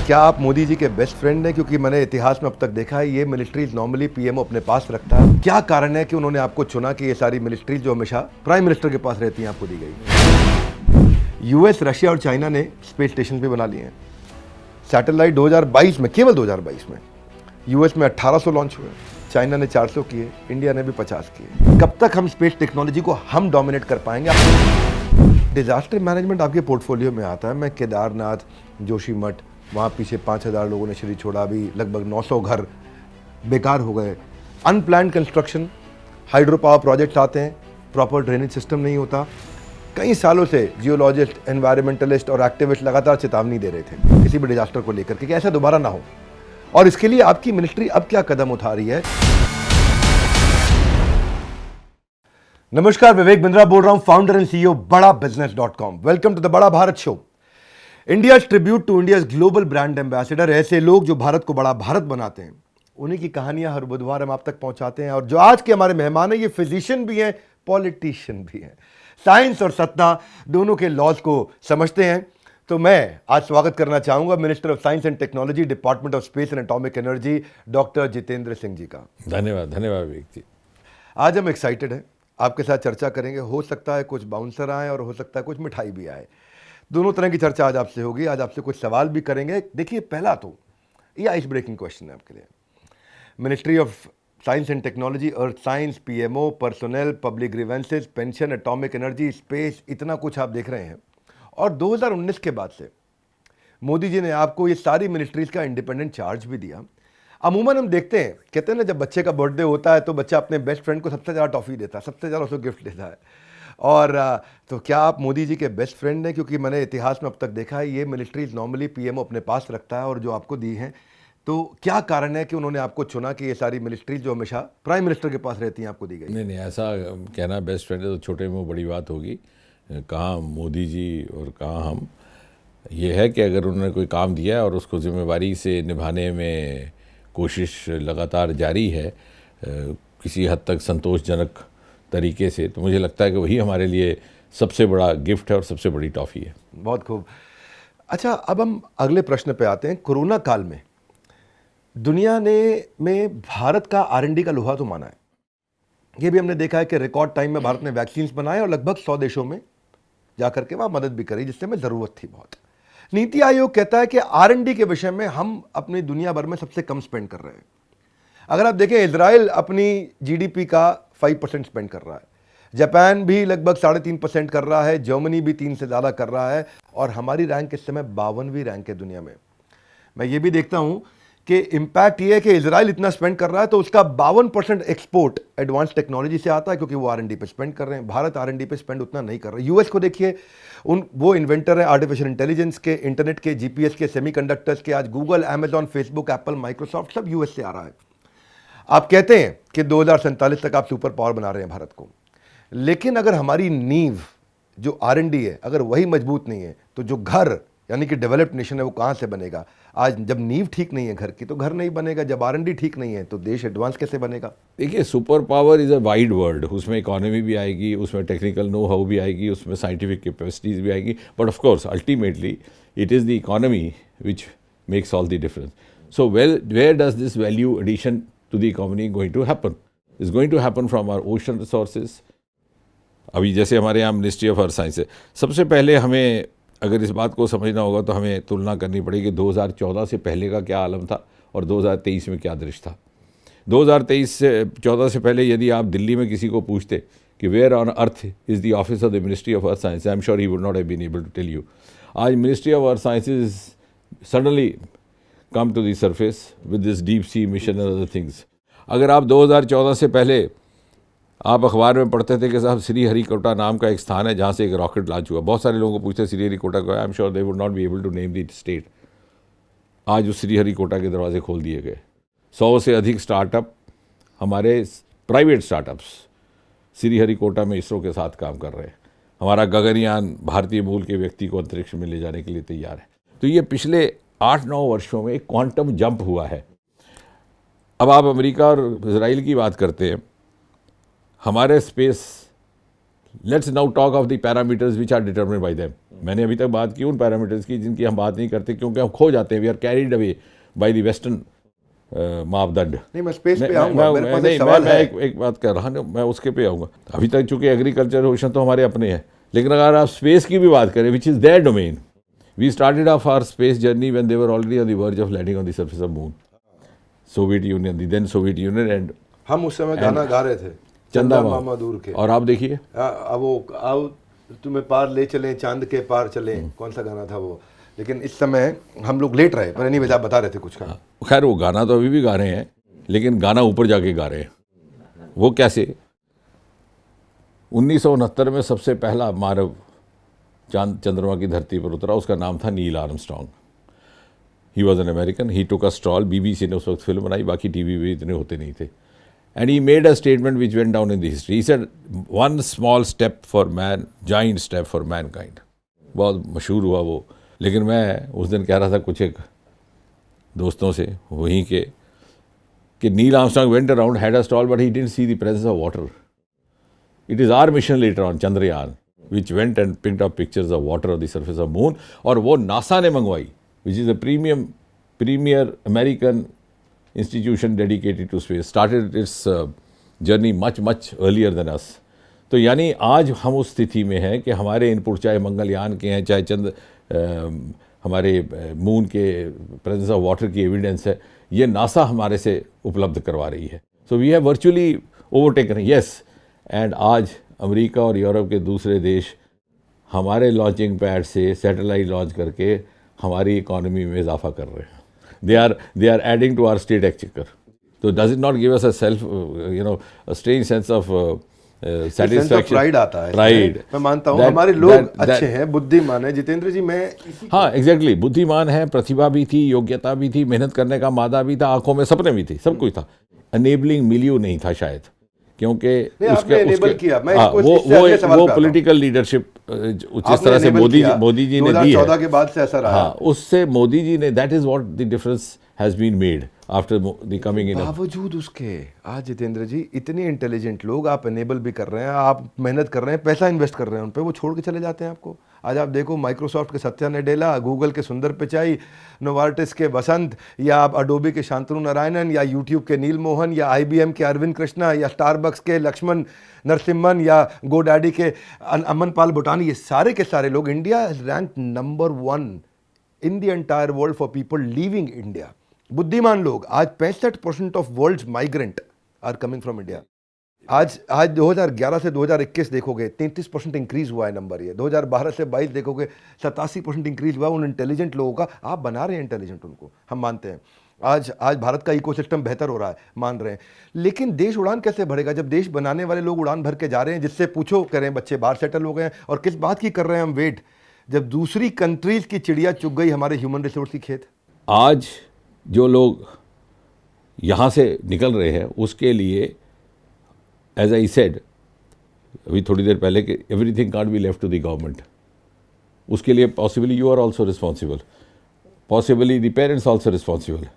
क्या आप मोदी जी के बेस्ट फ्रेंड हैं? क्योंकि मैंने इतिहास में अब तक देखा है ये मिलिट्रीज नॉर्मली पीएमओ अपने पास रखता है। क्या कारण है कि उन्होंने आपको चुना कि ये सारी मिलिट्रीज जो हमेशा प्राइम मिनिस्टर के पास रहती हैं आपको दी गई? यूएस, रशिया और चाइना ने स्पेस स्टेशन भी बना लिए हैं। सैटेलाइट 2022 में, केवल 2022 में यूएस में 1800 लॉन्च हुए, चाइना ने 400 किए, इंडिया ने भी 50 किए। कब तक हम स्पेस टेक्नोलॉजी को हम डोमिनेट कर पाएंगे? डिजास्टर मैनेजमेंट आपके पोर्टफोलियो में आता है। मैं केदारनाथ, जोशीमठ, वहाँ पीछे 5000 लोगों ने शरीर छोड़ा, अभी लगभग 900 घर बेकार हो गए। Unplanned construction, hydro power projects आते हैं, प्रॉपर ड्रेनेज सिस्टम नहीं होता। कई सालों से जियोलॉजिस्ट, एनवायरमेंटलिस्ट और एक्टिविस्ट लगातार चेतावनी दे रहे थे किसी भी डिजास्टर को लेकर कि ऐसा दोबारा ना हो, और इसके लिए आपकी मिनिस्ट्री अब क्या कदम उठा रही है? नमस्कार, विवेक बिंद्रा बोल रहा हूं, फाउंडर एंड सीईओ बड़ा बिजनेस.com। वेलकम टू द बड़ा Bharat show. India tribute to India global brand ambassador, ऐसे लोग जो भारत को बड़ा भारत बनाते हैं, उन्हीं की कहानियां हर बुधवार हम आप तक पहुंचाते हैं। और जो आज के हमारे मेहमान हैं, ये फिजिशियन भी हैं, पॉलिटिशियन भी हैं, साइंस और सत्ता दोनों के लॉज को समझते हैं। तो मैं आज स्वागत करना चाहूंगा minister of science and technology, department of space and atomic energy, doctor Jitendra Singh ji का। धन्यवाद विवेक जी। आज हम एक्साइटेड हैं, आपके साथ चर्चा करेंगे। हो सकता है कुछ बाउंसर आए और हो सकता है कुछ मिठाई भी आए। दोनों तरह की चर्चा आज आपसे होगी। आज आपसे कुछ सवाल भी करेंगे। देखिए, पहला तो ये आइस ब्रेकिंग क्वेश्चन है आपके लिए। Ministry of science and technology, earth science, PMO, personnel, public grievances, pension, atomic energy, space, इतना कुछ आप देख रहे हैं। और 2019 के बाद से मोदी जी ने आपको ये सारी मिनिस्ट्रीज का इंडिपेंडेंट चार्ज भी दिया। अमूमन हम देखते हैं, कहते हैं ना, जब बच्चे का बर्थडे होता है तो बच्चा अपने बेस्ट फ्रेंड को सबसे ज़्यादा टॉफ़ी देता है, सबसे ज़्यादा उसको गिफ्ट देता है। और तो क्या आप मोदी जी के बेस्ट फ्रेंड हैं? क्योंकि मैंने इतिहास में अब तक देखा है ये मिलिट्रीज नॉर्मली पीएमओ अपने पास रखता है, और जो आपको दी हैं, तो क्या कारण है कि उन्होंने आपको चुना कि ये सारी मिलिट्रीज जो हमेशा प्राइम मिनिस्टर के पास रहती हैं आपको दी गई? नहीं, ऐसा कहना बेस्ट फ्रेंड है तो छोटे में बड़ी बात होगी। कहाँ मोदी जी और कहाँ हम। ये है कि अगर उन्होंने कोई काम दिया है और उसको जिम्मेवारी से निभाने में कोशिश लगातार जारी है, किसी हद तक संतोषजनक तरीके से, तो मुझे लगता है कि वही हमारे लिए सबसे बड़ा गिफ्ट है और सबसे बड़ी टॉफ़ी है। बहुत खूब। अच्छा, अब हम अगले प्रश्न पे आते हैं। कोरोना काल में दुनिया ने में भारत का R&D का लोहा तो माना है। ये भी हमने देखा है कि रिकॉर्ड टाइम में भारत ने वैक्सीन्स बनाए और लगभग 100 देशों में जाकर के वहाँ मदद भी करी, जिससे हमें ज़रूरत थी बहुत। नीति आयोग कहता है कि R&D के विषय में हम अपनी दुनिया भर में सबसे कम स्पेंड कर रहे हैं। अगर आप देखें, इजराइल अपनी जीडीपी का 5% स्पेंड कर रहा है, जापान भी लगभग 3.5% कर रहा है, जर्मनी भी 3 से ज़्यादा कर रहा है, और हमारी रैंक इस समय 52वीं रैंक है दुनिया में। मैं ये भी देखता हूँ कि इम्पैक्ट ये है कि इजराइल इतना स्पेंड कर रहा है तो उसका 52% एक्सपोर्ट एडवांस टेक्नोलॉजी से आता है, क्योंकि वो R&D पे स्पेंड कर रहे हैं। भारत R&D पे स्पेंड उतना नहीं कर रहा। यूएस को देखिए, वो इन्वेंटर है आर्टिफिशियल इंटेलिजेंस के, इंटरनेट के, जीपीएस के, सेमीकंडक्टर्स के। आज Google, Amazon, Facebook, Apple, Microsoft सब यूएस से आ रहा है। आप कहते हैं कि 2047 तक आप सुपर पावर बना रहे हैं भारत को, लेकिन अगर हमारी नींव जो R&D है, अगर वही मजबूत नहीं है, तो जो घर यानी कि डेवलप्ड नेशन है वो कहाँ से बनेगा? आज जब नींव ठीक नहीं है घर की, तो घर नहीं बनेगा। जब R&D ठीक नहीं है तो देश एडवांस कैसे बनेगा? देखिए, super power is a wide word. उसमें इकोनॉमी भी आएगी, उसमें टेक्निकल नो हाउ भी आएगी, उसमें साइंटिफिक कैपेसिटीज़ भी आएगी, but of course ultimately it is the economy which makes all the difference. So where does this value addition to the economy going to happen? Is going to happen from our ocean resources. अभी जैसे हमारे यहाँ ministry of earth science है, सबसे पहले हमें अगर इस बात को समझना होगा तो हमें तुलना करनी पड़ेगी 2014 से पहले का क्या आलम था और 2023 में क्या दृश्य था। 2014 से पहले यदि आप दिल्ली में किसी को पूछते कि where on earth is the office of the ministry of earth science, I am sure he would not have been able to tell you. आज ministry of earth sciences suddenly come to the surface with this deep sea mission and other things. अगर आप 2014 से पहले आप अखबार में पढ़ते थे कि साहब श्रीहरिकोटा नाम का एक स्थान है जहाँ से एक रॉकेट लॉन्च हुआ, बहुत सारे लोगों को पूछते श्रीहरिकोटा को, I am sure they would not be able to name the state. आज उस श्रीहरिकोटा के दरवाजे खोल दिए गए। 100 से अधिक स्टार्टअप, हमारे प्राइवेट स्टार्टअप्स श्रीहरिकोटा में इसरो के साथ काम कर रहे हैं। हमारा गगनयान भारतीय मूल के व्यक्ति को अंतरिक्ष में ले जाने के लिए तैयार है। तो ये पिछले 8-9 वर्षों में एक क्वांटम जंप हुआ है। अब आप अमेरिका और इजराइल की बात करते हैं, हमारे space let's now talk of the parameters which are determined by them. मैंने अभी तक बात की उन पैरामीटर्स की जिनकी हम बात नहीं करते, क्योंकि हम खो जाते हैं, we are carried away by the western मापदंड। नहीं, मैं स्पेस पे आऊंगा, मेरे पास एक सवाल है। एक बात कर रहा हूँ, मैं उसके पे आऊँगा। अभी तक चूंकि एग्रीकल्चर ओशन तो हमारे अपने हैं, लेकिन अगर आप स्पेस की भी बात करें, which is their domain, we started off our space journey when they were already on the verge of landing on the surface of moon. Soviet Union, the then Soviet Union, and हम उस समय गाना गा रहे थे, चंदा मामा दूर के। और आप देखिए अब वो आओ तुम्हें पार ले चलें, चांद के पार चलें, कौन सा गाना था वो। लेकिन इस समय हम लोग लेट रहे, पर नहीं बता रहे थे कुछ का। खैर वो गाना तो अभी भी गा रहे हैं, लेकिन गाना ऊपर जाके गा रहे हैं। वो कैसे? 1969 में सबसे पहला मानव चांद चंद्रमा की धरती पर उतरा, उसका नाम था Neil Armstrong. He was an American, he took a stall. BBC ने उस वक्त फिल्म बनाई, बाकी TV भी इतने होते नहीं थे। And he made a statement which went down in the history. He said, one small step for man, giant step for Mankind. बहुत मशहूर हुआ वो। लेकिन मैं उस दिन कह रहा था कुछ एक दोस्तों से वहीं के, कि Neil Armstrong went around, had a stall, but he didn't see the presence of water. It is our mission later on, Chandrayaan, which went and picked up pictures of water on the surface of moon, और वो NASA ने मंगवाई, which is a premier American institution dedicated to space, started its journey much earlier than us। तो यानी आज हम उस स्थिति में हैं कि हमारे इनपुट, चाहे मंगलयान के हैं, चाहे हमारे मून के प्रेजेंस ऑफ वाटर की एविडेंस है, ये नासा हमारे से उपलब्ध करवा रही है। So we have virtually overtaken, yes. And आज अमेरिका और यूरोप के दूसरे देश हमारे लॉन्चिंग पैड से सैटेलाइट लॉन्च करके हमारी इकोनॉमी में इजाफा कर रहे हैं। They are adding to our state exchequer. तो does it not give us a self a strange sense of satisfaction, pride आता है। प्राइड। मैं मानता हूँ हमारे लोग अच्छे हैं, बुद्धिमान है। जितेंद्र जी, मैं हाँ एग्जैक्टली, बुद्धिमान है, प्रतिभा भी थी, योग्यता भी थी, मेहनत करने का मादा भी था, आंखों में सपने भी थे, सब कुछ था। अनेबलिंग मिलियो नहीं था शायद, क्योंकि वो पॉलिटिकल लीडरशिप जिस तरह से मोदी जी ने दी है, 2014 के बाद से ऐसा रहा। हाँ, उससे मोदी जी ने, that is what the difference has been made after the coming in. बावजूद उसके आज जितेंद्र जी इतने इंटेलिजेंट लोग, आप एनेबल भी कर रहे हैं, आप मेहनत कर रहे हैं, पैसा इन्वेस्ट कर रहे हैं उन पे, वो छोड़ के चले जाते हैं आपको। आज आप देखो माइक्रोसॉफ्ट के सत्या नडेला, गूगल के सुंदर पिचाई, नोवार्टिस के वसंत, या आप अडोबी के शांतनु नारायणन, या यूट्यूब के नील मोहन, या IBM के अरविंद कृष्णा, या स्टारबक्स के लक्ष्मण नरसिम्हन, या गोडैडी के अमन पाल भूटानी, ये सारे के सारे लोग, India rank number 1 in the entire world for people leaving India. बुद्धिमान लोग, आज 65% of world migrant are coming from India. आज 2011 से 2021 देखोगे 33% इंक्रीज हुआ है नंबर। ये 2012 से 22 देखोगे 87% इंक्रीज हुआ उन इंटेलिजेंट लोगों का। आप बना रहे हैं इंटेलिजेंट उनको, हम मानते हैं। आज भारत का इकोसिस्टम बेहतर हो रहा है, मान रहे हैं। लेकिन देश उड़ान कैसे भरेगा जब देश बनाने वाले लोग उड़ान भर के जा रहे हैं? जिससे पूछो, कह रहे हैं बच्चे बाहर सेटल हो गए हैं, और किस बात की कर रहे हैं हम वेट, जब दूसरी कंट्रीज की चिड़िया चुग गई हमारे ह्यूमन रिसोर्स की खेत। आज जो लोग यहाँ से निकल रहे हैं उसके लिए, एज आई सेड अभी थोड़ी देर पहले, कि everything can't be left to the government. उसके लिए possibly you are also responsible, possibly the parents also responsible.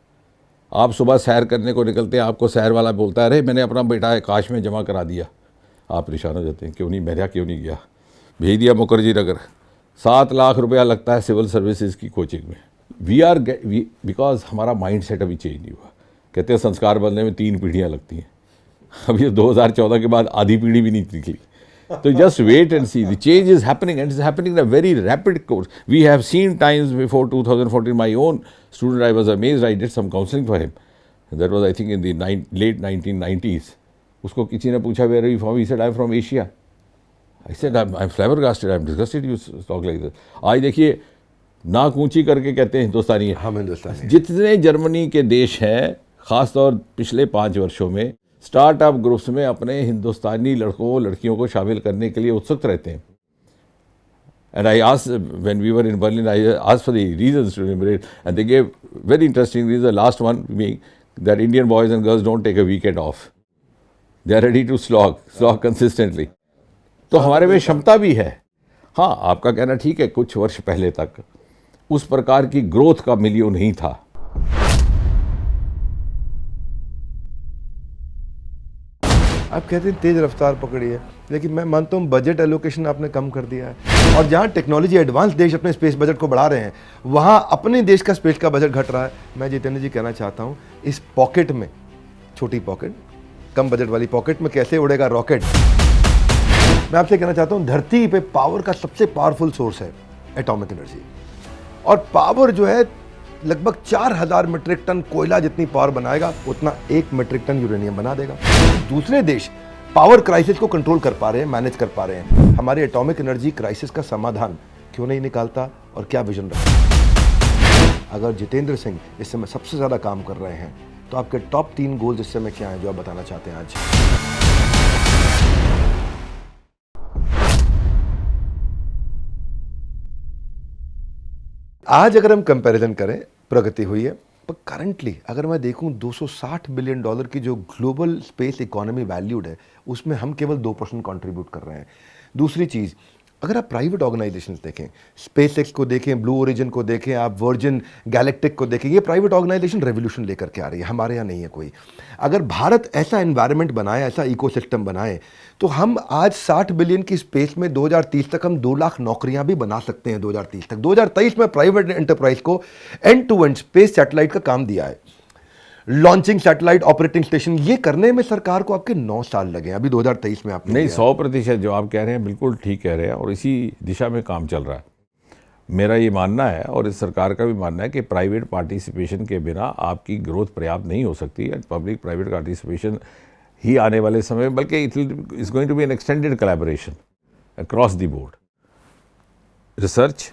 आप सुबह सैर करने को निकलते हैं, आपको सैर वाला बोलता है, अरे मैंने अपना बेटा आकाश में जमा करा दिया। आप परेशान हो जाते हैं, क्यों नहीं मेरा, क्यों नहीं गया, भेज दिया मुखर्जी नगर। 7 लाख रुपया लगता है सिविल सर्विसेज की कोचिंग में। बिकॉज हमारा माइंड सेट अभी चेंज नहीं हुआ। कहते हैं संस्कार बदलने में 3 पीढ़ियाँ लगती हैं। अभी 2014 के बाद आधी पीढ़ी भी नहीं निकली। तो just wait and see, the change is happening, and is happening in a very rapid course. We have seen times before 2014, my own student, I was amazed, I did some counselling for him, that was I think in the late 1990s। उसको किसी ने पूछा, where are you from? He said, I am from Asia. I said, I am flabbergasted, I am disgusted you talk like this. आज देखिए, नाक ऊंची करके कहते हैं हिंदुस्तानी है। हम हिंदुस्तानी। जितने जर्मनी के देश हैं, खासतौर पिछले 5 वर्षों में, स्टार्टअप ग्रुप्स में अपने हिंदुस्तानी लड़कों लड़कियों को शामिल करने के लिए उत्सुक रहते हैं। And I asked, when we were in Berlin, I asked for the reasons to immigrate, and they gave very interesting reason. Last one being that Indian boys and girls don't take a weekend off, they are ready to slog consistently. तो हमारे में क्षमता भी है। हाँ, आपका कहना ठीक है, कुछ वर्ष पहले तक उस प्रकार की ग्रोथ का मिलियो नहीं था। आप कहते हैं तेज़ रफ्तार पकड़ी है, लेकिन मैं मानता हूँ बजट एलोकेशन आपने कम कर दिया है। और जहाँ टेक्नोलॉजी एडवांस देश अपने स्पेस बजट को बढ़ा रहे हैं, वहाँ अपने देश का स्पेस का बजट घट रहा है। मैं जितेंद्र जी कहना चाहता हूँ, इस पॉकेट में, छोटी पॉकेट, कम बजट वाली पॉकेट में कैसे उड़ेगा रॉकेट। मैं आपसे कहना चाहता हूँ, धरती पे पावर का सबसे पावरफुल सोर्स है एटॉमिक एनर्जी, और पावर जो है लगभग 4000 मीट्रिक टन कोयला जितनी पावर बनाएगा उतना 1 मीट्रिक टन यूरेनियम बना देगा। दूसरे देश पावर क्राइसिस को कंट्रोल कर पा रहे हैं, मैनेज कर पा रहे हैं, हमारे एटॉमिक एनर्जी क्राइसिस का समाधान क्यों नहीं निकालता और क्या विजन रखता। अगर जितेंद्र सिंह इस समय सबसे ज्यादा काम कर रहे हैं तो आपके टॉप 3 गोल्स इस समय क्या हैं जो आप बताना चाहते हैं आज? आज अगर हम कंपैरिजन करें, प्रगति हुई है, पर करंटली अगर मैं देखूं $260 बिलियन की जो ग्लोबल स्पेस इकोनॉमी वैल्यूड है, उसमें हम केवल 2% कंट्रीब्यूट कर रहे हैं। दूसरी चीज़, अगर आप प्राइवेट ऑर्गेनाइजेशंस देखें, स्पेसएक्स को देखें, ब्लू ओरिजिन को देखें, आप वर्जिन गैलेक्टिक को देखें, ये प्राइवेट ऑर्गेनाइजेशन रेवोल्यूशन लेकर के आ रही है, हमारे यहाँ नहीं है कोई। अगर भारत ऐसा एनवायरनमेंट बनाए, ऐसा इकोसिस्टम बनाए, तो हम आज 60 बिलियन की स्पेस में 2030 तक हम 2 लाख नौकरियां भी बना सकते हैं। 2030 तक, 2023 में प्राइवेट एंटरप्राइज को end to end space satellite का काम दिया है, लॉन्चिंग सैटेलाइट, ऑपरेटिंग स्टेशन, ये करने में सरकार को आपके 9 साल लगे। अभी 2023 में आपने नहीं, 100% जो आप कह रहे हैं बिल्कुल ठीक कह रहे हैं, और इसी दिशा में काम चल रहा है। मेरा ये मानना है और इस सरकार का भी मानना है कि प्राइवेट पार्टिसिपेशन के बिना आपकी ग्रोथ पर्याप्त नहीं हो सकती है। पब्लिक प्राइवेट पार्टिसिपेशन ही आने वाले समय में, बल्कि it is going to be an extended collaboration across the board. Research,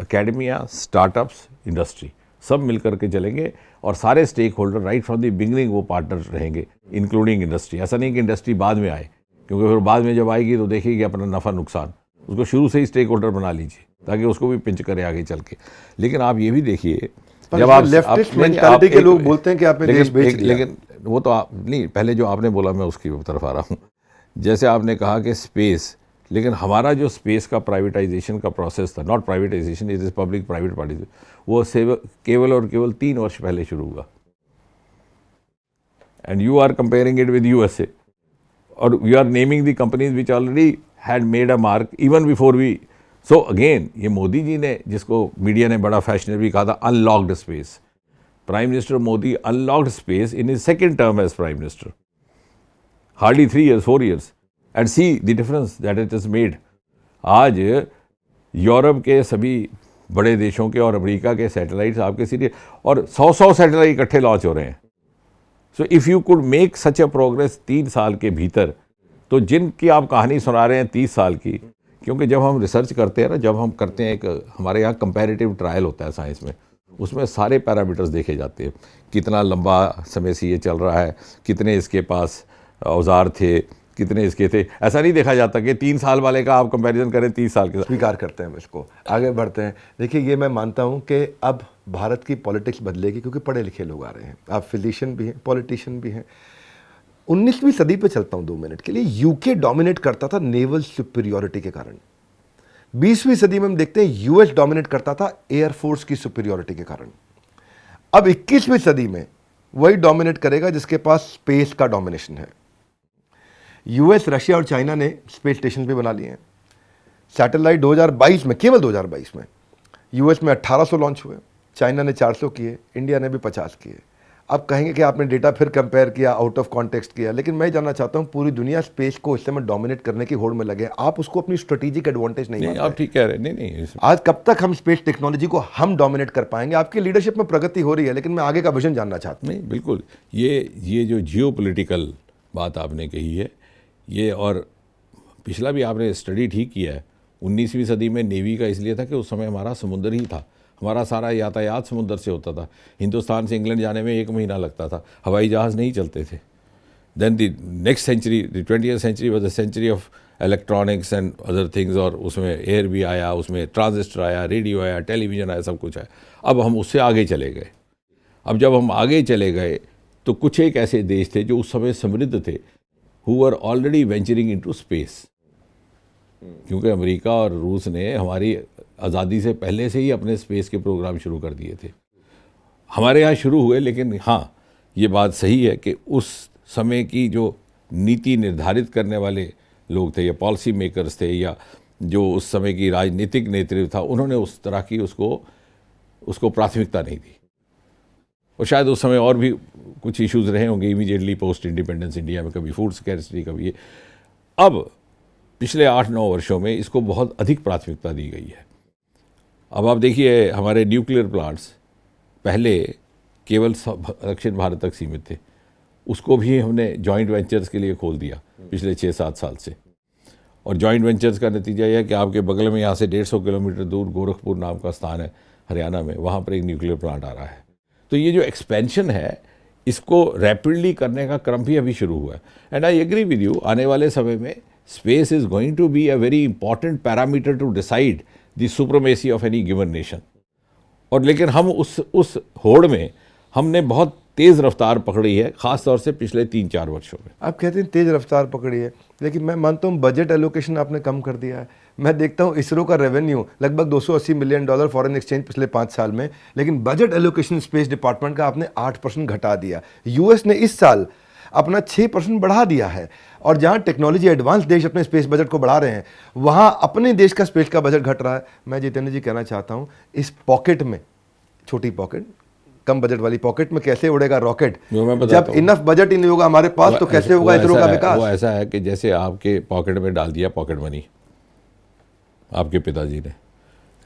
academia, startups, industry सब मिलकर के चलेंगे, और सारे stakeholder right from the beginning वो पार्टनर रहेंगे, इंक्लूडिंग इंडस्ट्री। ऐसा नहीं कि इंडस्ट्री बाद में आए, क्योंकि फिर बाद में जब आएगी तो देखेगी अपना नफ़ा नुकसान। उसको शुरू से ही स्टेक होल्डर बना लीजिए ताकि उसको भी पिंच करे आगे चल के। लेकिन आप ये भी देखिए, जब आप लेफ्टिस्ट मेंटालिटी के लोग बोलते हैं कि आपने देश बेच दिया, लेकिन वो तो आप नहीं, पहले जो आपने बोला मैं उसकी तरफ आ रहा हूँ। जैसे आपने कहा कि स्पेस, लेकिन हमारा जो स्पेस का प्राइवेटाइजेशन का प्रोसेस था, not privatisation, it is public private participation, वो केवल और केवल 3 वर्ष पहले शुरू हुआ। And you are comparing it with USA, और we are naming the companies which already had made a mark even before we. So again, ये मोदी जी ने, जिसको मीडिया ने बड़ा फैशनेबली कहा था unlocked space, prime minister Modi unlocked space in his second term as prime minister, hardly 3 years 4 years, and see the difference that it is made. आज Europe के सभी बड़े देशों के और अमेरिका के सैटेलाइट्स आपके सीधे, और 100 सैटेलाइट इकट्ठे लॉन्च हो रहे हैं। So if you could make such a progress 3 साल के भीतर, तो जिनकी आप कहानी सुना रहे हैं 30 साल की, क्योंकि जब हम रिसर्च करते हैं ना, जब हम करते हैं, एक हमारे यहाँ कंपैरेटिव ट्रायल होता है साइंस में, उसमें सारे पैरामीटर्स देखे जाते हैं। कितना लंबा समय से ये चल रहा है, कितने इसके पास औजार थे, कितने इसके थे। ऐसा नहीं देखा जाता कि 3 साल वाले का आप कंपैरिजन करें 30 साल के साथ। स्वीकार करते हैं इसको, आगे बढ़ते हैं। देखिए, ये मैं मानता हूं कि अब भारत की पॉलिटिक्स बदलेगी, क्योंकि पढ़े लिखे लोग आ रहे हैं। आप फिजिशियन भी हैं, पॉलिटिशियन भी हैं। 19वीं सदी पे चलता हूं 2 मिनट के लिए। यूके डोमिनेट करता था नेवल सुपीरियोरिटी के कारण। 20वीं सदी में हम देखते हैं यूएस डोमिनेट करता था एयरफोर्स की सुपीरियोरिटी के कारण। अब 21वीं सदी में वही डोमिनेट करेगा जिसके पास स्पेस का डोमिनेशन है। यूएस, रशिया और चाइना ने स्पेस स्टेशन भी बना लिए हैं। सैटेलाइट 2022 में, केवल 2022 में यूएस में 1800 लॉन्च हुए, चाइना ने 400 किए, इंडिया ने भी 50 किए। अब कहेंगे कि आपने डेटा फिर कंपेयर किया, आउट ऑफ कॉन्टेक्स्ट किया, लेकिन मैं जानना चाहता हूं, पूरी दुनिया स्पेस को इस समय डोमिनेट करने की होड़ में लगे, आप उसको अपनी स्ट्रेटेजिक एडवांटेज नहीं मानते? आप ठीक कह रहे हैं। नहीं, आज कब तक हम स्पेस टेक्नोलॉजी को हम डोमिनेट कर पाएंगे? आपकी लीडरशिप में प्रगति हो रही है, लेकिन मैं आगे का विजन जानना चाहता हूं। नहीं, बिल्कुल, ये जो जियोपॉलिटिकल बात आपने कही है, ये, और पिछला भी आपने स्टडी ठीक किया है। 19वीं सदी में नेवी का इसलिए था कि उस समय हमारा समुद्र ही था, हमारा सारा यातायात समुद्र से होता था। हिंदुस्तान से इंग्लैंड जाने में 1 महीना लगता था, हवाई जहाज़ नहीं चलते थे। Then the next century, the 20th century was the century of electronics and other things, और उसमें एयर भी आया, उसमें ट्रांजिस्टर आया, रेडियो आया, टेलीविज़न आया, सब कुछ आया। अब हम उससे आगे चले गए। अब जब हम आगे चले गए तो कुछ एक ऐसे देश थे जो उस समय समृद्ध थे, who were already venturing into space, क्योंकि अमेरिका और रूस ने हमारी आज़ादी से पहले से ही अपने स्पेस के प्रोग्राम शुरू कर दिए थे। हमारे यहाँ शुरू हुए, लेकिन हाँ, ये बात सही है कि उस समय की जो नीति निर्धारित करने वाले लोग थे या पॉलिसी मेकर्स थे या जो उस समय की राजनीतिक नेतृत्व था, उन्होंने उस तरह की उसको प्राथमिकता नहीं दी। और शायद उस समय और भी कुछ इश्यूज रहे होंगे इमीडिएटली पोस्ट इंडिपेंडेंस इंडिया में, कभी फूड स्कैर्सिटी, कभी ये। अब पिछले 8-9 वर्षों में इसको बहुत अधिक प्राथमिकता दी गई है। अब आप देखिए, हमारे न्यूक्लियर प्लांट्स पहले केवल दक्षिण भारत तक सीमित थे, उसको भी हमने जॉइंट वेंचर्स के लिए खोल दिया पिछले 6-7 साल से। और जॉइंट वेंचर्स का नतीजा यह है कि आपके बगल में यहाँ से 150 किलोमीटर दूर गोरखपुर नाम का स्थान है हरियाणा में, वहाँ पर एक न्यूक्लियर प्लांट आ रहा है। तो ये जो एक्सपेंशन है, इसको रैपिडली करने का क्रम भी अभी शुरू हुआ है। And I agree with you, आने वाले समय में space is going to be a very important parameter to decide the supremacy of any given nation. और लेकिन हम उस होड़ में हमने बहुत तेज़ रफ्तार पकड़ी है, ख़ास तौर से पिछले 3-4 वर्षों में। आप कहते हैं तेज़ रफ्तार पकड़ी है, लेकिन मैं मानता हूँ बजट एलोकेशन आपने कम कर दिया है। मैं देखता हूँ इसरो का रेवेन्यू लगभग $280 मिलियन फॉरेन एक्सचेंज पिछले 5 साल में, लेकिन बजट एलोकेशन स्पेस डिपार्टमेंट का आपने 8% घटा दिया। यूएस ने इस साल अपना 6% बढ़ा दिया है। और जहाँ टेक्नोलॉजी एडवांस देश अपने स्पेस बजट को बढ़ा रहे हैं, वहाँ अपने देश का स्पेस का बजट घट रहा है। मैं जितेंद्र जी कहना चाहता हूँ, इस पॉकेट में, छोटी पॉकेट, कम बजट वाली पॉकेट में कैसे उड़ेगा रॉकेट? जब इनफ बजट ही नहीं होगा हमारे पास, तो कैसे होगा इसरो का विकास? वो ऐसा है कि जैसे आपके पॉकेट में डाल दिया पॉकेट मनी आपके पिताजी ने,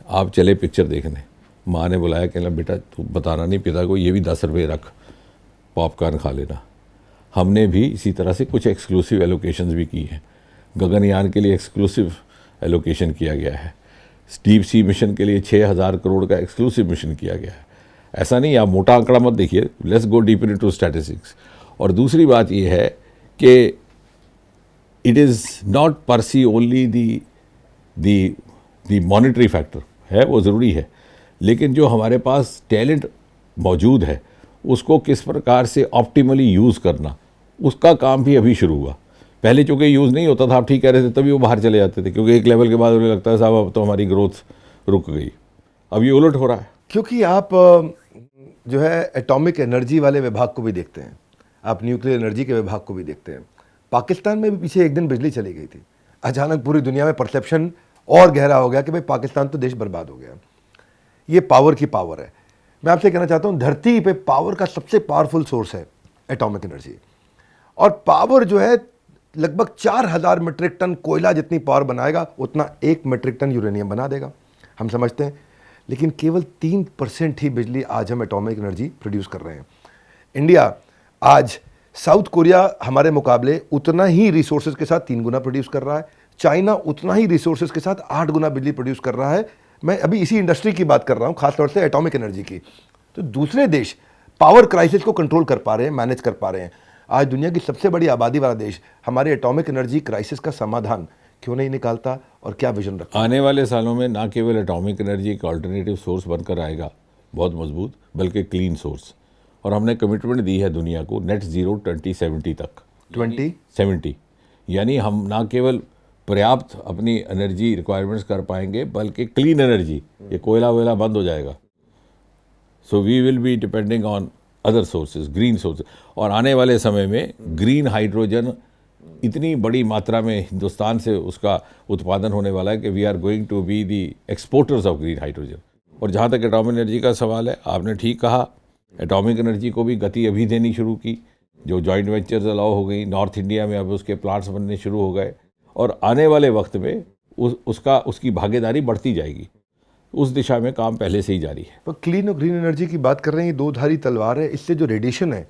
आप चले पिक्चर देखने, माँ ने बुलाया, कहना बेटा तू बताना नहीं पिता को, ये भी 10 रुपये रख, पॉपकॉर्न खा लेना। हमने भी इसी तरह से कुछ एक्सक्लूसिव एलोकेशंस भी की हैं। गगनयान के लिए एक्सक्लूसिव एलोकेशन किया गया है, डीप सी मिशन के लिए 6000 करोड़ का एक्सक्लूसिव मिशन किया गया है। ऐसा नहीं, आप मोटा आंकड़ा मत देखिए, let's go deeper into statistics. और दूसरी बात ये है कि इट इज़ नॉट पर सी ओनली दी मॉनेटरी फैक्टर है, वो ज़रूरी है, लेकिन जो हमारे पास टैलेंट मौजूद है उसको किस प्रकार से ऑप्टिमली यूज़ करना, उसका काम भी अभी शुरू हुआ। पहले चूँकि यूज़ नहीं होता था, आप ठीक कह रहे थे, तभी वो बाहर चले जाते थे, क्योंकि एक लेवल के बाद उन्हें लगता है साहब अब तो हमारी ग्रोथ रुक गई। अब ये उलट हो रहा है, क्योंकि आप जो है एटॉमिक एनर्जी वाले विभाग को भी देखते हैं, आप न्यूक्लियर एनर्जी के विभाग को भी देखते हैं। पाकिस्तान में भी पीछे एक दिन बिजली चली गई थी, अचानक पूरी दुनिया में परसेप्शन और गहरा हो गया कि भाई पाकिस्तान तो देश बर्बाद हो गया। ये पावर की पावर है। मैं आपसे कहना चाहता हूँ, धरती पे पावर का सबसे पावरफुल सोर्स है एटॉमिक एनर्जी। और पावर जो है लगभग 4000 मीट्रिक टन कोयला जितनी पावर बनाएगा, उतना 1 मीट्रिक टन यूरेनियम बना देगा, हम समझते हैं। लेकिन केवल 3% ही बिजली आज हम एटॉमिक एनर्जी प्रोड्यूस कर रहे हैं। इंडिया आज साउथ कोरिया हमारे मुकाबले उतना ही रिसोर्सेज के साथ 3 गुना प्रोड्यूस कर रहा है। चाइना उतना ही रिसोर्सेज के साथ 8 गुना बिजली प्रोड्यूस कर रहा है। मैं अभी इसी इंडस्ट्री की बात कर रहा हूँ, खासतौर से एटॉमिक एनर्जी की। तो दूसरे देश पावर क्राइसिस को कंट्रोल कर पा रहे हैं, मैनेज कर पा रहे हैं। आज दुनिया की सबसे बड़ी आबादी वाला देश हमारे एटॉमिक एनर्जी क्राइसिस का समाधान क्यों नहीं निकालता, और क्या विजन रखता? आने वाले सालों में ना केवल एटॉमिक एनर्जी एक अल्टरनेटिव सोर्स बनकर आएगा बहुत मजबूत, बल्कि क्लीन सोर्स। और हमने कमिटमेंट दी है दुनिया को नेट ज़ीरो 2070 तक, 2070, यानी हम ना केवल पर्याप्त अपनी एनर्जी रिक्वायरमेंट्स कर पाएंगे, बल्कि क्लीन एनर्जी, ये कोयला वोयला बंद हो जाएगा। So we will be depending on other sources, green sources. और आने वाले समय में ग्रीन हाइड्रोजन इतनी बड़ी मात्रा में हिंदुस्तान से उसका उत्पादन होने वाला है कि we are going to be the exporters of green hydrogen. और जहाँ तक एटॉमिक एनर्जी का सवाल है, आपने ठीक कहा, एटॉमिक एनर्जी को भी गति अभी देनी शुरू की, जो जॉइंट वेंचर्स अलाउ हो गई, नॉर्थ इंडिया में अब उसके प्लांट्स बनने शुरू हो गए, और आने वाले वक्त में उसकी भागीदारी बढ़ती जाएगी। उस दिशा में काम पहले से ही जारी है। पर क्लीन और ग्रीन एनर्जी की बात कर रहे हैं, ये 2 धारी तलवार है। इससे जो रेडिएशन है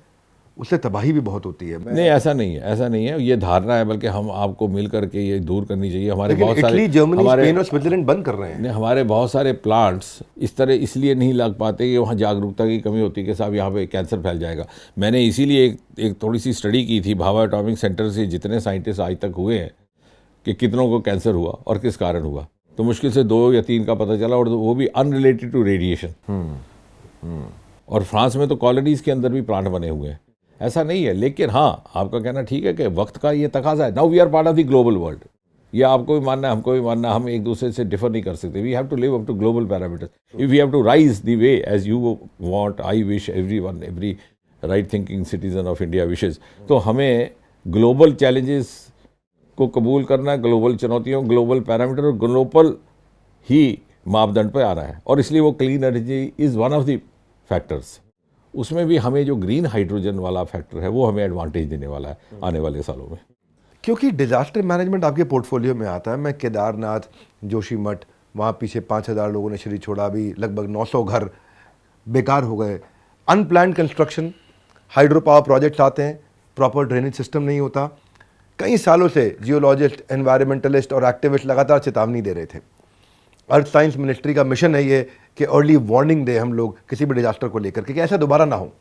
उससे तबाही भी बहुत होती है। नहीं, ऐसा नहीं है, ऐसा नहीं है, ये धारणा है, बल्कि हम आपको मिल करके ये दूर करनी चाहिए। हमारे बहुत सारे इटली, जर्मनी, स्पेन और स्विट्जरलैंड बंद कर रहे हैं। हमारे बहुत सारे प्लांट्स इस तरह इसलिए नहीं लग पाते कि वहाँ जागरूकता की कमी होती है कि साहब यहाँ पे कैंसर फैल जाएगा। मैंने इसीलिए एक थोड़ी सी स्टडी की थी, भाभा एटॉमिक सेंटर से जितने साइंटिस्ट आज तक हुए हैं कि कितनों को कैंसर हुआ और किस कारण हुआ, तो मुश्किल से 2 या 3 का पता चला, और वो भी अनरिलेटेड टू रेडिएशन। और फ्रांस में तो कॉलोनीज के अंदर भी प्लांट बने हुए हैं, ऐसा नहीं है। लेकिन हाँ, आपका कहना ठीक है कि वक्त का ये तकाजा है। Now we are part of the global world. ये आपको भी मानना है, हमको भी मानना, हम एक दूसरे से डिफर नहीं कर सकते। We have to live up to global parameters. If we have to rise the way as you want, I wish, every right thinking citizen of India wishes, तो हमें ग्लोबल चैलेंजेस को कबूल करना, ग्लोबल चुनौतियों, global parameter और global ही मापदंड पर आ रहा है। और इसलिए वो clean energy is one of the factors. उसमें भी हमें जो ग्रीन हाइड्रोजन वाला फैक्टर है वो हमें एडवांटेज देने वाला है आने वाले सालों में। क्योंकि डिजास्टर मैनेजमेंट आपके पोर्टफोलियो में आता है। मैं केदारनाथ, जोशीमठ, वहाँ पीछे 5,000 लोगों ने शरीर छोड़ा, अभी लगभग 900 घर बेकार हो गए। Unplanned construction, hydro power projects आते हैं, प्रॉपर ड्रेनेज सिस्टम नहीं होता। कई सालों से जियोलॉजिस्ट, एनवायरमेंटलिस्ट और एक्टिविस्ट लगातार चेतावनी दे रहे थे। अर्थ साइंस मिनिस्ट्री का मिशन है ये कि अर्ली वार्निंग दे हम लोग किसी भी डिजास्टर को लेकर के, कि ऐसा दोबारा ना हो।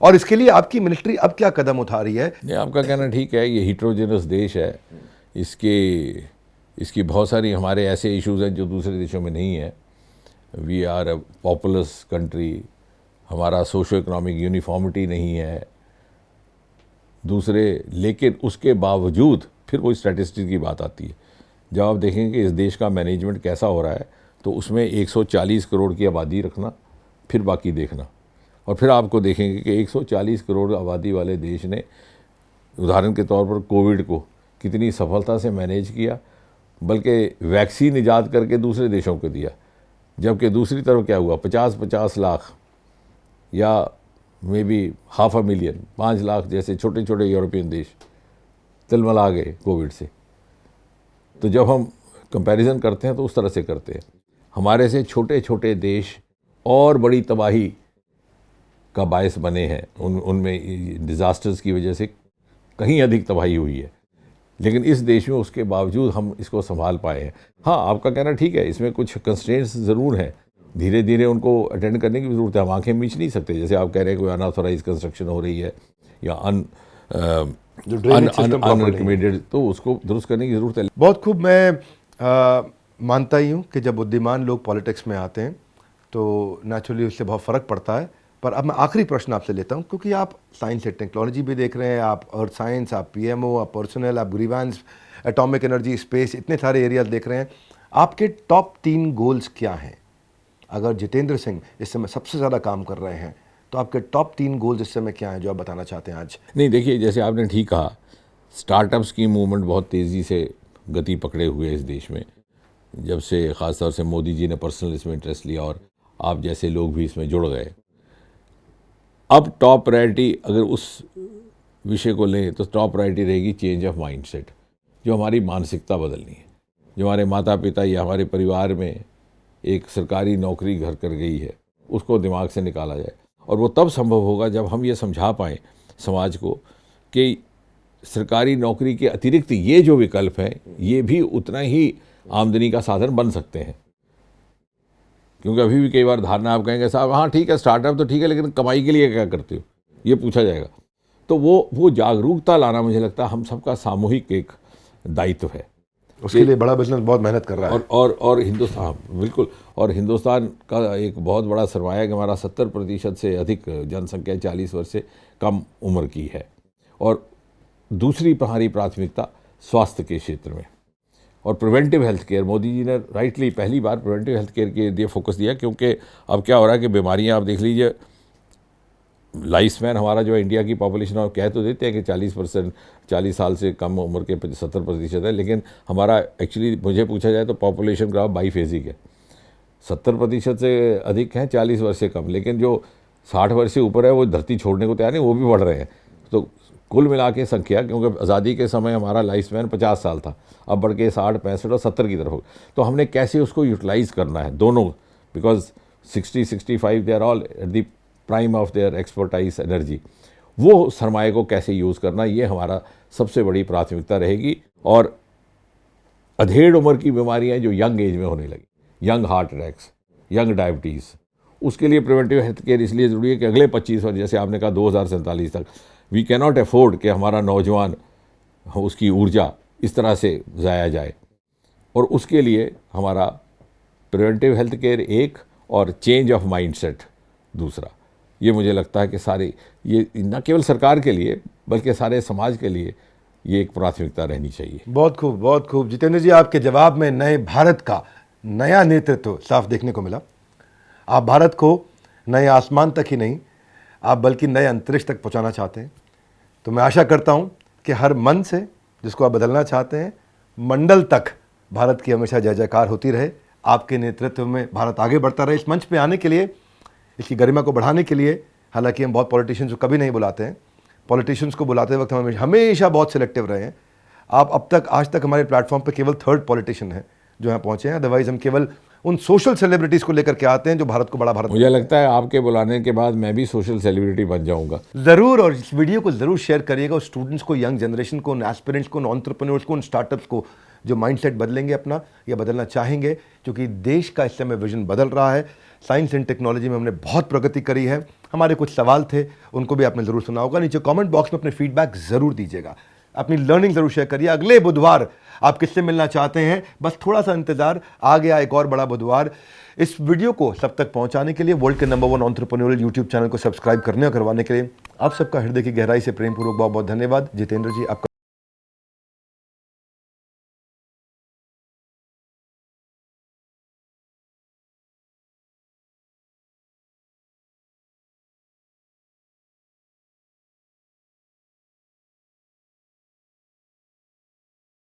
और इसके लिए आपकी मिनिस्ट्री अब क्या कदम उठा रही है? नहीं, आपका कहना ठीक है, ये हीट्रोजेनस देश है, इसकी बहुत सारी हमारे ऐसे इश्यूज हैं जो दूसरे देशों में नहीं है। We are a populous country, हमारा सोशो इकोनॉमिक यूनिफॉर्मिटी नहीं है दूसरे, लेकिन उसके बावजूद फिर कोई स्टैटिस्टिक्स की बात आती है। जब आप देखेंगे कि इस देश का मैनेजमेंट कैसा हो रहा है तो उसमें 140 करोड़ की आबादी रखना, फिर बाकी देखना, और फिर आपको देखेंगे कि 140 करोड़ आबादी वाले देश ने उदाहरण के तौर पर कोविड को कितनी सफलता से मैनेज किया, बल्कि वैक्सीन ईजाद करके दूसरे देशों को दिया। जबकि दूसरी तरफ क्या हुआ, 50-50 लाख या मे बी 500,000, 5 लाख जैसे छोटे छोटे यूरोपियन देश तिलमिला गए कोविड से। तो जब हम कंपैरिजन करते हैं तो उस तरह से करते हैं। हमारे से छोटे छोटे देश और बड़ी तबाही का बायस बने हैं, उनमें डिज़ास्टर्स की वजह से कहीं अधिक तबाही हुई है, लेकिन इस देश में उसके बावजूद हम इसको संभाल पाए हैं। हाँ, आपका कहना ठीक है, इसमें कुछ कंस्ट्रेंट्स ज़रूर हैं, धीरे धीरे उनको अटेंड करने की ज़रूरत है। हम आंखें मीच नहीं सकते। जैसे आप कह रहे हैं कोई अनऑथोराइज कंस्ट्रक्शन हो रही है या अनरिकमेंडेड, तो उसको दुरुस्त करने की ज़रूरत है। बहुत खूब। मैं मानता ही हूँ कि जब बुद्धिमान लोग पॉलिटिक्स में आते हैं तो नेचुरली उससे बहुत फ़र्क पड़ता है। पर अब मैं आखिरी प्रश्न आपसे लेता हूँ, क्योंकि आप साइंस एंड टेक्नोलॉजी भी देख रहे हैं, आप अर्थ साइंस, आप पीएमओ, आप पर्सनल, आप ग्रीवांस, एटॉमिक एनर्जी, स्पेस, इतने सारे एरियाज देख रहे हैं। आपके टॉप 3 गोल्स क्या हैं? अगर जितेंद्र सिंह इस समय सबसे ज़्यादा काम कर रहे हैं तो आपके टॉप 3 गोल्स इस समय क्या हैं जो आप बताना चाहते हैं आज? नहीं, देखिए, जैसे आपने ठीक कहा, स्टार्टअप्स की मूवमेंट बहुत तेज़ी से गति पकड़े हुए इस देश में, जब से ख़ासतौर से मोदी जी ने पर्सनल इसमें इंटरेस्ट लिया और आप जैसे लोग भी इसमें जुड़ गए। अब टॉप प्रायोरिटी अगर उस विषय को लें तो टॉप प्रायोरिटी रहेगी चेंज ऑफ माइंडसेट। जो हमारी मानसिकता बदलनी है, जो हमारे माता पिता या हमारे परिवार में एक सरकारी नौकरी घर कर गई है, उसको दिमाग से निकाला जाए। और वो तब संभव होगा जब हम ये समझा पाएँ समाज को कि सरकारी नौकरी के अतिरिक्त ये जो विकल्प हैं ये भी उतना ही आमदनी का साधन बन सकते हैं। क्योंकि अभी भी कई बार धारणा, आप कहेंगे साहब हाँ ठीक है स्टार्टअप तो ठीक है, लेकिन कमाई के लिए क्या करते हो, ये पूछा जाएगा। तो वो जागरूकता लाना मुझे लगता है हम सबका सामूहिक एक दायित्व है। उसके लिए बड़ा बिजनेस बहुत मेहनत कर रहा है। और हिंदुस्तान, बिल्कुल, और हिंदुस्तान का एक बहुत बड़ा सरमाया है कि हमारा 70% से अधिक जनसंख्या 40 वर्ष से कम उम्र की है। और दूसरी हमारी प्राथमिकता स्वास्थ्य के क्षेत्र में और preventive health care. Modi ji ने राइटली पहली बार प्रिवेंटिव हेल्थ केयर के लिए फोकस दिया, क्योंकि अब क्या हो रहा है कि बीमारियां, आप देख लीजिए, लाइफ स्पैन हमारा जो इंडिया की पॉपुलेशन, और कह तो देते हैं कि 40% 40 साल से कम उम्र के 70% है, लेकिन हमारा एक्चुअली मुझे पूछा जाए तो पॉपुलेशन ग्राफ बाईफेजिक है। 70% से अधिक हैं 40 वर्ष से कम, लेकिन जो 60 वर्ष से ऊपर है वो धरती छोड़ने को तैयार नहीं, वो भी बढ़ रहे हैं। तो कुल मिला के संख्या, क्योंकि आज़ादी के समय हमारा लाइफ स्पैन 50 साल था, अब बढ़ के 60, 65 और 70 की तरफ हो। तो हमने कैसे उसको यूटिलाइज़ करना है दोनों, because 60-65 they are all at the prime of their expertise energy, वो सरमाए को कैसे यूज़ करना, ये हमारा सबसे बड़ी प्राथमिकता रहेगी। और अधेड़ उम्र की बीमारियां जो यंग एज में होने लगी, young heart attacks, young diabetes, उसके लिए प्रिवेंटिव हेल्थ केयर इसलिए ज़रूरी है कि अगले 25 वर्ष, जैसे आपने कहा 2047 तक, वी कैन नॉट अफोर्ड कि हमारा नौजवान, उसकी ऊर्जा इस तरह से ज़ाया जाए। और उसके लिए हमारा प्रिवेंटिव हेल्थ केयर एक और चेंज ऑफ माइंडसेट दूसरा, ये मुझे लगता है कि सारे, ये न केवल सरकार के लिए बल्कि सारे समाज के लिए ये एक प्राथमिकता रहनी चाहिए। बहुत खूब, बहुत खूब। जितेंद्र जी, आपके जवाब में नए भारत का नया नेतृत्व साफ देखने को मिला। आप भारत को नए आसमान तक ही नहीं, आप बल्कि नए अंतरिक्ष तक पहुंचाना चाहते हैं। तो मैं आशा करता हूं कि हर मन से जिसको आप बदलना चाहते हैं मंडल तक भारत की हमेशा जय जयकार होती रहे। आपके नेतृत्व में भारत आगे बढ़ता रहे। इस मंच पे आने के लिए, इसकी गरिमा को बढ़ाने के लिए, हालांकि हम बहुत पॉलिटिशियंस को कभी नहीं बुलाते हैं, पॉलिटिशियंस को बुलाते वक्त हम हमेशा बहुत सिलेक्टिव रहे हैं। आप अब तक आज तक हमारे प्लेटफॉर्म पे केवल थर्ड पॉलिटिशियन है जो यहाँ पहुँचे हैं। अदरवाइज हम केवल उन सोशल सेलिब्रिटीज़ को लेकर के आते हैं जो भारत को बड़ा भारत। मुझे लगता है आपके बुलाने के बाद मैं भी सोशल सेलिब्रिटी बन जाऊंगा। ज़रूर, और इस वीडियो को ज़रूर शेयर करिएगा उन स्टूडेंट्स को, यंग जनरेशन को, उन एस्पिरेंट्स को, उन एंटरप्रेन्योर्स को, उन स्टार्टअप्स को जो माइंडसेट बदलेंगे अपना या बदलना चाहेंगे, क्योंकि देश का इस समय विजन बदल रहा है। साइंस एंड टेक्नोलॉजी में हमने बहुत प्रगति करी है। हमारे कुछ सवाल थे, उनको भी आपने ज़रूर सुना होगा। नीचे कमेंट बॉक्स में अपने फीडबैक ज़रूर दीजिएगा, अपनी लर्निंग ज़रूर शेयर करिए। अगले बुधवार आप किससे मिलना चाहते हैं, बस थोड़ा सा इंतजार, आ गया एक और बड़ा बुधवार। इस वीडियो को सब तक पहुंचाने के लिए, वर्ल्ड के नंबर 1 एंटरप्रेन्योरियल यूट्यूब चैनल को सब्सक्राइब करने और करवाने के लिए आप सबका हृदय की गहराई से प्रेमपूर्वक बहुत बहुत धन्यवाद। जितेंद्र जी, आपका